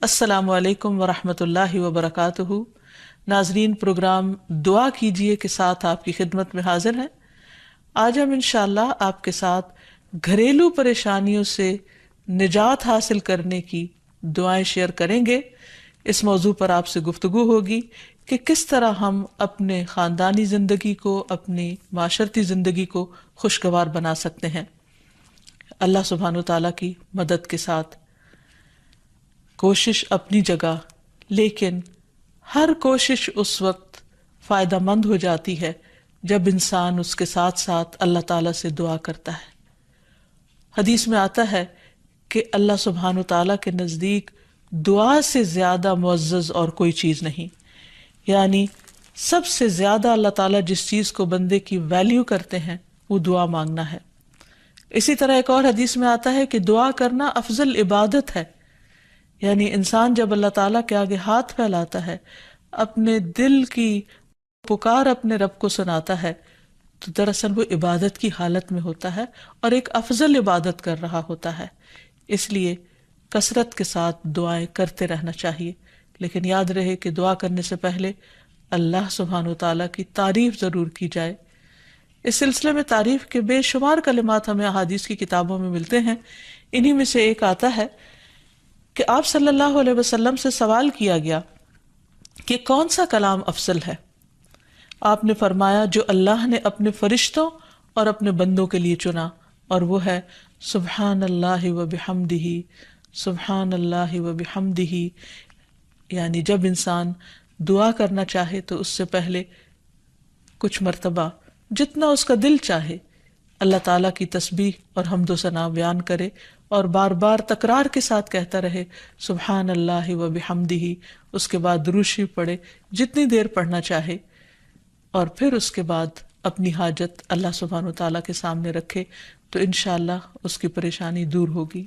السلام علیکم ورحمۃ اللہ وبرکاتہ۔ ناظرین، پروگرام دعا کیجئے کے ساتھ آپ کی خدمت میں حاضر ہیں۔ آج ہم انشاءاللہ آپ کے ساتھ گھریلو پریشانیوں سے نجات حاصل کرنے کی دعائیں شیئر کریں گے۔ اس موضوع پر آپ سے گفتگو ہوگی کہ کس طرح ہم اپنے خاندانی زندگی کو، اپنی معاشرتی زندگی کو خوشگوار بنا سکتے ہیں اللہ سبحانہ وتعالیٰ کی مدد کے ساتھ۔ کوشش اپنی جگہ، لیکن ہر کوشش اس وقت فائدہ مند ہو جاتی ہے جب انسان اس کے ساتھ ساتھ اللہ تعالیٰ سے دعا کرتا ہے۔ حدیث میں آتا ہے کہ اللہ سبحانہ وتعالیٰ کے نزدیک دعا سے زیادہ معزز اور کوئی چیز نہیں، یعنی سب سے زیادہ اللہ تعالیٰ جس چیز کو بندے کی ویلیو کرتے ہیں وہ دعا مانگنا ہے۔ اسی طرح ایک اور حدیث میں آتا ہے کہ دعا کرنا افضل عبادت ہے، یعنی انسان جب اللہ تعالیٰ کے آگے ہاتھ پھیلاتا ہے، اپنے دل کی پکار اپنے رب کو سناتا ہے، تو دراصل وہ عبادت کی حالت میں ہوتا ہے اور ایک افضل عبادت کر رہا ہوتا ہے۔ اس لیے کثرت کے ساتھ دعائیں کرتے رہنا چاہیے، لیکن یاد رہے کہ دعا کرنے سے پہلے اللہ سبحانہ وتعالیٰ کی تعریف ضرور کی جائے۔ اس سلسلے میں تعریف کے بے شمار کلمات ہمیں احادیث کی کتابوں میں ملتے ہیں۔ انہی میں سے ایک آتا ہے کہ آپ صلی اللہ علیہ وسلم سے سوال کیا گیا کہ کون سا کلام افضل ہے؟ آپ نے فرمایا جو اللہ نے اپنے فرشتوں اور اپنے بندوں کے لیے چنا، اور وہ ہے سبحان اللہ و بحمدہ، سبحان اللہ و بحمدہ۔ یعنی جب انسان دعا کرنا چاہے تو اس سے پہلے کچھ مرتبہ جتنا اس کا دل چاہے اللہ تعالیٰ کی تسبیح اور حمد و ثنا بیان کرے، اور بار بار تکرار کے ساتھ کہتا رہے سبحان اللہ و بحمدہ۔ اس کے بعد درود شریف پڑھے جتنی دیر پڑھنا چاہے، اور پھر اس کے بعد اپنی حاجت اللہ سبحانہ وتعالیٰ کے سامنے رکھے تو انشاءاللہ اس کی پریشانی دور ہوگی۔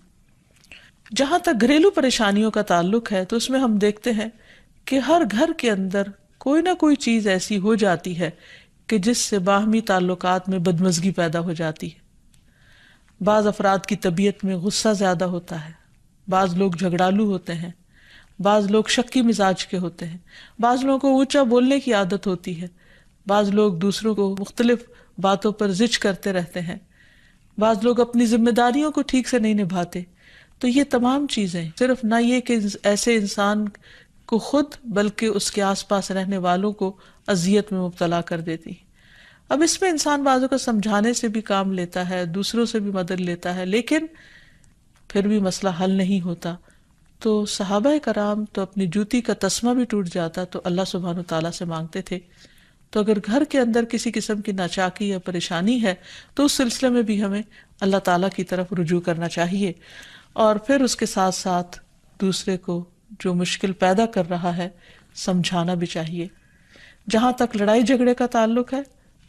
جہاں تک گھریلو پریشانیوں کا تعلق ہے تو اس میں ہم دیکھتے ہیں کہ ہر گھر کے اندر کوئی نہ کوئی چیز ایسی ہو جاتی ہے کہ جس سے باہمی تعلقات میں بدمزگی پیدا ہو جاتی ہے۔ بعض افراد کی طبیعت میں غصہ زیادہ ہوتا ہے، بعض لوگ جھگڑالو ہوتے ہیں، بعض لوگ شکی مزاج کے ہوتے ہیں، بعض لوگوں کو اونچا بولنے کی عادت ہوتی ہے، بعض لوگ دوسروں کو مختلف باتوں پر زج کرتے رہتے ہیں، بعض لوگ اپنی ذمہ داریوں کو ٹھیک سے نہیں نبھاتے۔ تو یہ تمام چیزیں صرف نہ یہ کہ ایسے انسان کو خود بلکہ اس کے آس پاس رہنے والوں کو اذیت میں مبتلا کر دیتی۔ اب اس میں انسان بعضوں کو سمجھانے سے بھی کام لیتا ہے، دوسروں سے بھی مدد لیتا ہے، لیکن پھر بھی مسئلہ حل نہیں ہوتا۔ تو صحابہ کرام تو اپنی جوتی کا تسمہ بھی ٹوٹ جاتا تو اللہ سبحانہ وتعالیٰ سے مانگتے تھے۔ تو اگر گھر کے اندر کسی قسم کی ناچاکی یا پریشانی ہے تو اس سلسلے میں بھی ہمیں اللہ تعالیٰ کی طرف رجوع کرنا چاہیے، اور پھر اس کے ساتھ ساتھ دوسرے کو جو مشکل پیدا کر رہا ہے سمجھانا بھی چاہیے۔ جہاں تک لڑائی جھگڑے کا تعلق ہے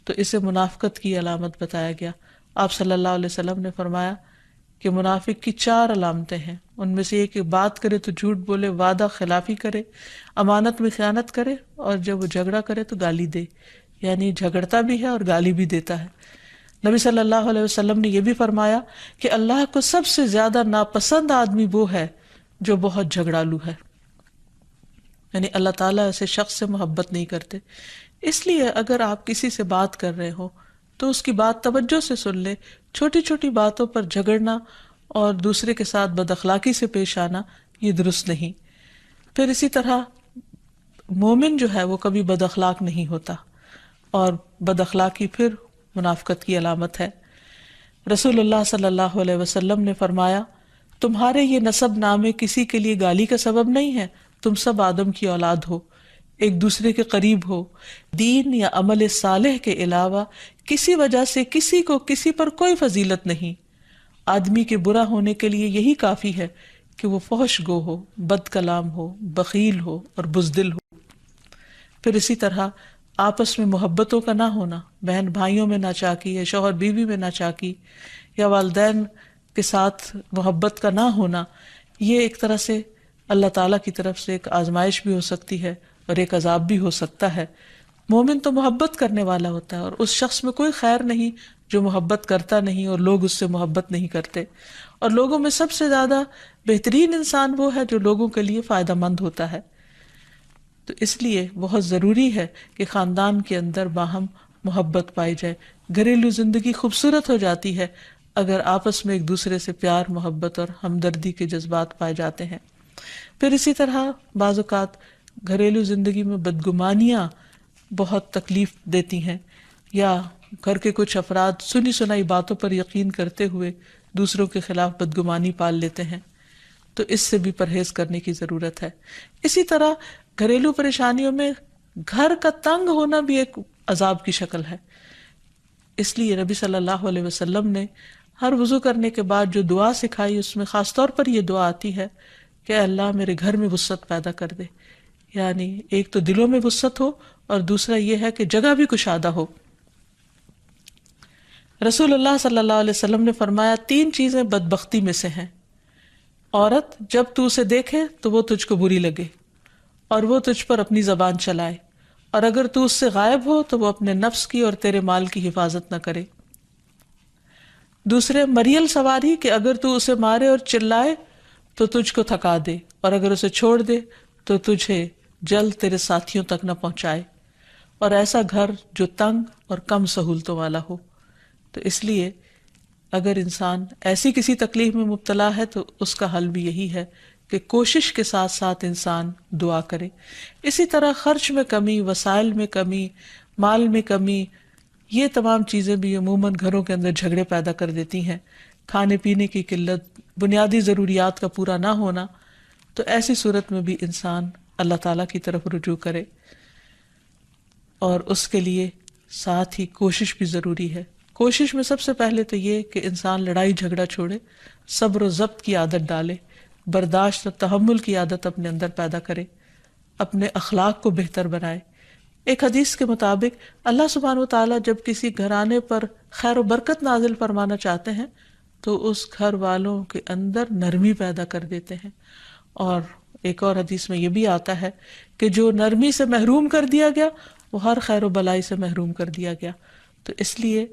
تو اسے منافقت کی علامت بتایا گیا۔ آپ صلی اللہ علیہ وسلم نے فرمایا کہ منافق کی 4 علامتیں ہیں، ان میں سے ایک بات کرے تو جھوٹ بولے، وعدہ خلافی کرے، امانت میں خیانت کرے، اور جب وہ جھگڑا کرے تو گالی دے، یعنی جھگڑتا بھی ہے اور گالی بھی دیتا ہے۔ نبی صلی اللہ علیہ وسلم نے یہ بھی فرمایا کہ اللہ کو سب سے زیادہ ناپسند آدمی وہ ہے جو بہت جھگڑالو ہے، یعنی اللہ تعالیٰ ایسے شخص سے محبت نہیں کرتے۔ اس لیے اگر آپ کسی سے بات کر رہے ہو تو اس کی بات توجہ سے سن لے۔ چھوٹی چھوٹی باتوں پر جھگڑنا اور دوسرے کے ساتھ بد اخلاقی سے پیش آنا یہ درست نہیں۔ پھر اسی طرح مومن جو ہے وہ کبھی بد اخلاق نہیں ہوتا، اور بد اخلاقی پھر منافقت کی علامت ہے۔ رسول اللہ صلی اللہ علیہ وسلم نے فرمایا تمہارے یہ نسب نامے کسی کے لیے گالی کا سبب نہیں ہے، تم سب آدم کی اولاد ہو، ایک دوسرے کے قریب ہو، دین یا عمل صالح کے علاوہ کسی وجہ سے کسی کو کسی پر کوئی فضیلت نہیں۔ آدمی کے برا ہونے کے لیے یہی کافی ہے کہ وہ فحش گو ہو، بد کلام ہو، بخیل ہو اور بزدل ہو۔ پھر اسی طرح آپس میں محبتوں کا نہ ہونا، بہن بھائیوں میں ناچاکی یا شوہر بیوی میں ناچاکی یا والدین کے ساتھ محبت کا نہ ہونا، یہ ایک طرح سے اللہ تعالیٰ کی طرف سے ایک آزمائش بھی ہو سکتی ہے اور ایک عذاب بھی ہو سکتا ہے۔ مومن تو محبت کرنے والا ہوتا ہے، اور اس شخص میں کوئی خیر نہیں جو محبت کرتا نہیں اور لوگ اس سے محبت نہیں کرتے۔ اور لوگوں میں سب سے زیادہ بہترین انسان وہ ہے جو لوگوں کے لیے فائدہ مند ہوتا ہے۔ تو اس لیے بہت ضروری ہے کہ خاندان کے اندر باہم محبت پائی جائے۔ گھریلو زندگی خوبصورت ہو جاتی ہے اگر آپس میں ایک دوسرے سے پیار، محبت اور ہمدردی کے جذبات پائے جاتے ہیں۔ پھر اسی طرح بعض اوقات گھریلو زندگی میں بدگمانیاں بہت تکلیف دیتی ہیں، یا گھر کے کچھ افراد سنی سنائی باتوں پر یقین کرتے ہوئے دوسروں کے خلاف بدگمانی پال لیتے ہیں، تو اس سے بھی پرہیز کرنے کی ضرورت ہے۔ اسی طرح گھریلو پریشانیوں میں گھر کا تنگ ہونا بھی ایک عذاب کی شکل ہے۔ اس لیے نبی صلی اللہ علیہ وسلم نے ہر وضو کرنے کے بعد جو دعا سکھائی، اس میں خاص طور پر یہ دعا آتی ہے کہ اے اللہ میرے گھر میں وسعت پیدا کر دے، یعنی ایک تو دلوں میں وسعت ہو اور دوسرا یہ ہے کہ جگہ بھی کشادہ ہو۔ رسول اللہ صلی اللہ علیہ وسلم نے فرمایا 3 چیزیں بدبختی میں سے ہیں۔ عورت جب تو اسے دیکھے تو وہ تجھ کو بری لگے اور وہ تجھ پر اپنی زبان چلائے، اور اگر تو اس سے غائب ہو تو وہ اپنے نفس کی اور تیرے مال کی حفاظت نہ کرے۔ دوسرے، مریل سواری کہ اگر تو اسے مارے اور چلائے تو تجھ کو تھکا دے، اور اگر اسے چھوڑ دے تو تجھے جلد تیرے ساتھیوں تک نہ پہنچائے۔ اور ایسا گھر جو تنگ اور کم سہولتوں والا ہو۔ تو اس لیے اگر انسان ایسی کسی تکلیف میں مبتلا ہے تو اس کا حل بھی یہی ہے کہ کوشش کے ساتھ ساتھ انسان دعا کرے۔ اسی طرح خرچ میں کمی، وسائل میں کمی، مال میں کمی، یہ تمام چیزیں بھی عموماً گھروں کے اندر جھگڑے پیدا کر دیتی ہیں۔ کھانے پینے کی قلت، بنیادی ضروریات کا پورا نہ ہونا، تو ایسی صورت میں بھی انسان اللہ تعالیٰ کی طرف رجوع کرے، اور اس کے لیے ساتھ ہی کوشش بھی ضروری ہے۔ کوشش میں سب سے پہلے تو یہ کہ انسان لڑائی جھگڑا چھوڑے، صبر و ضبط کی عادت ڈالے، برداشت اور تحمل کی عادت اپنے اندر پیدا کرے، اپنے اخلاق کو بہتر بنائے۔ ایک حدیث کے مطابق اللہ سبحانہ وتعالیٰ جب کسی گھرانے پر خیر و برکت نازل فرمانا چاہتے ہیں تو اس گھر والوں کے اندر نرمی پیدا کر دیتے ہیں۔ اور ایک اور حدیث میں یہ بھی آتا ہے کہ جو نرمی سے محروم کر دیا گیا وہ ہر خیر و بلائی سے محروم کر دیا گیا۔ تو اس لیے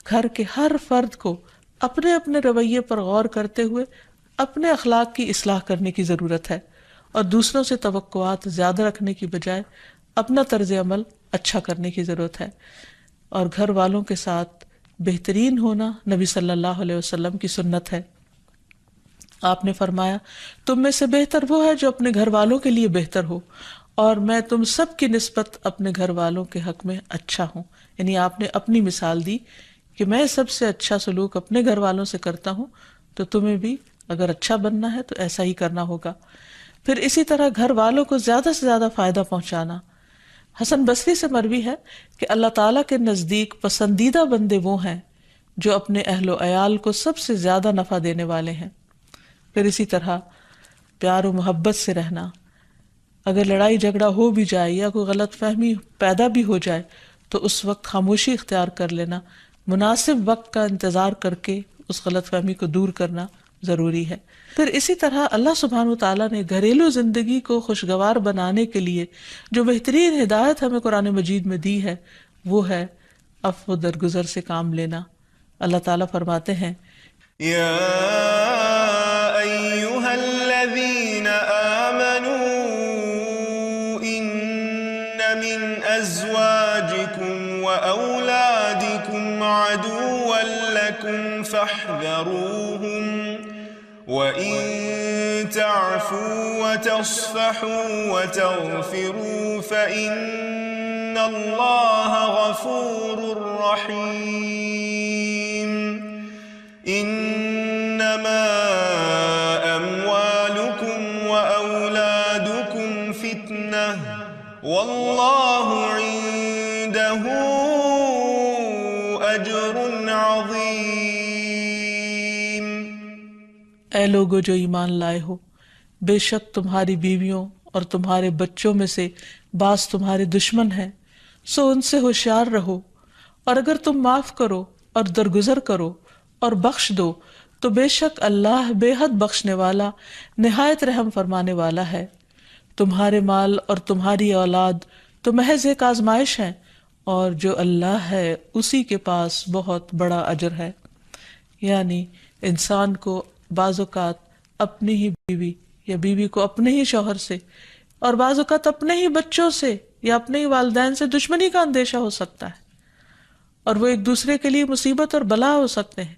گھر کے ہر فرد کو اپنے اپنے رویے پر غور کرتے ہوئے اپنے اخلاق کی اصلاح کرنے کی ضرورت ہے، اور دوسروں سے توقعات زیادہ رکھنے کی بجائے اپنا طرز عمل اچھا کرنے کی ضرورت ہے۔ اور گھر والوں کے ساتھ بہترین ہونا نبی صلی اللہ علیہ وسلم کی سنت ہے۔ آپ نے فرمایا تم میں سے بہتر وہ ہے جو اپنے گھر والوں کے لیے بہتر ہو، اور میں تم سب کی نسبت اپنے گھر والوں کے حق میں اچھا ہوں۔ یعنی آپ نے اپنی مثال دی کہ میں سب سے اچھا سلوک اپنے گھر والوں سے کرتا ہوں، تو تمہیں بھی اگر اچھا بننا ہے تو ایسا ہی کرنا ہوگا۔ پھر اسی طرح گھر والوں کو زیادہ سے زیادہ فائدہ پہنچانا۔ حسن بصری سے مروی ہے کہ اللہ تعالیٰ کے نزدیک پسندیدہ بندے وہ ہیں جو اپنے اہل و عیال کو سب سے زیادہ نفع دینے والے ہیں۔ پھر اسی طرح پیار و محبت سے رہنا۔ اگر لڑائی جھگڑا ہو بھی جائے یا کوئی غلط فہمی پیدا بھی ہو جائے تو اس وقت خاموشی اختیار کر لینا، مناسب وقت کا انتظار کر کے اس غلط فہمی کو دور کرنا ضروری ہے۔ پھر اسی طرح اللہ سبحانہ وتعالیٰ نے گھریلو زندگی کو خوشگوار بنانے کے لیے جو بہترین ہدایت ہمیں قرآن مجید میں دی ہے وہ ہے عفو و درگزر سے کام لینا۔ اللہ تعالیٰ فرماتے ہیں یا ایہا الذین آمنوا ان من ازواجکم و اولادکم عدوا لکم فاحذروہم وَإِن تَعْفُوا وَتَصْفَحُوا وَتَغْفِرُوا فَإِنَّ اللَّهَ غَفُورٌ رَّحِيمٌ إِنَّمَا أَمْوَالُكُمْ وَأَوْلَادُكُمْ فِتْنَةٌ وَاللَّهُ عِندَهُ أَجْرٌ عَظِيمٌ۔ اے لوگو جو ایمان لائے ہو، بے شک تمہاری بیویوں اور تمہارے بچوں میں سے بعض تمہارے دشمن ہیں، سو ان سے ہوشیار رہو، اور اگر تم معاف کرو اور درگزر کرو اور بخش دو تو بے شک اللہ بے حد بخشنے والا، نہایت رحم فرمانے والا ہے۔ تمہارے مال اور تمہاری اولاد تو محض ایک آزمائش ہیں، اور جو اللہ ہے اسی کے پاس بہت بڑا اجر ہے۔ یعنی انسان کو بعض اوقات اپنی ہی بیوی یا بیوی کو اپنے ہی شوہر سے اور بعض اوقات اپنے ہی بچوں سے یا اپنے ہی والدین سے دشمنی کا اندیشہ ہو سکتا ہے، اور وہ ایک دوسرے کے لیے مصیبت اور بلا ہو سکتے ہیں،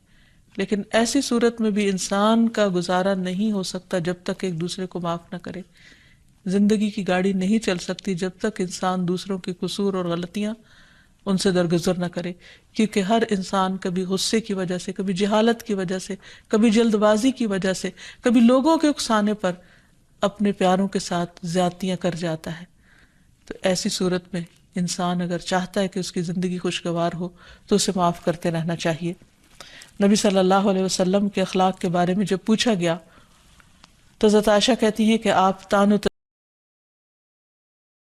لیکن ایسی صورت میں بھی انسان کا گزارا نہیں ہو سکتا جب تک ایک دوسرے کو معاف نہ کرے۔ زندگی کی گاڑی نہیں چل سکتی جب تک انسان دوسروں کے قصور اور غلطیاں ان سے درگزر نہ کرے، کیونکہ ہر انسان کبھی غصے کی وجہ سے، کبھی جہالت کی وجہ سے، کبھی جلد بازی کی وجہ سے، کبھی لوگوں کے اکسانے پر اپنے پیاروں کے ساتھ زیادتیاں کر جاتا ہے۔ تو ایسی صورت میں انسان اگر چاہتا ہے کہ اس کی زندگی خوشگوار ہو تو اسے معاف کرتے رہنا چاہیے۔ نبی صلی اللہ علیہ وسلم کے اخلاق کے بارے میں جب پوچھا گیا تو حضرت عائشہ کہتی ہیں کہ آپ تان و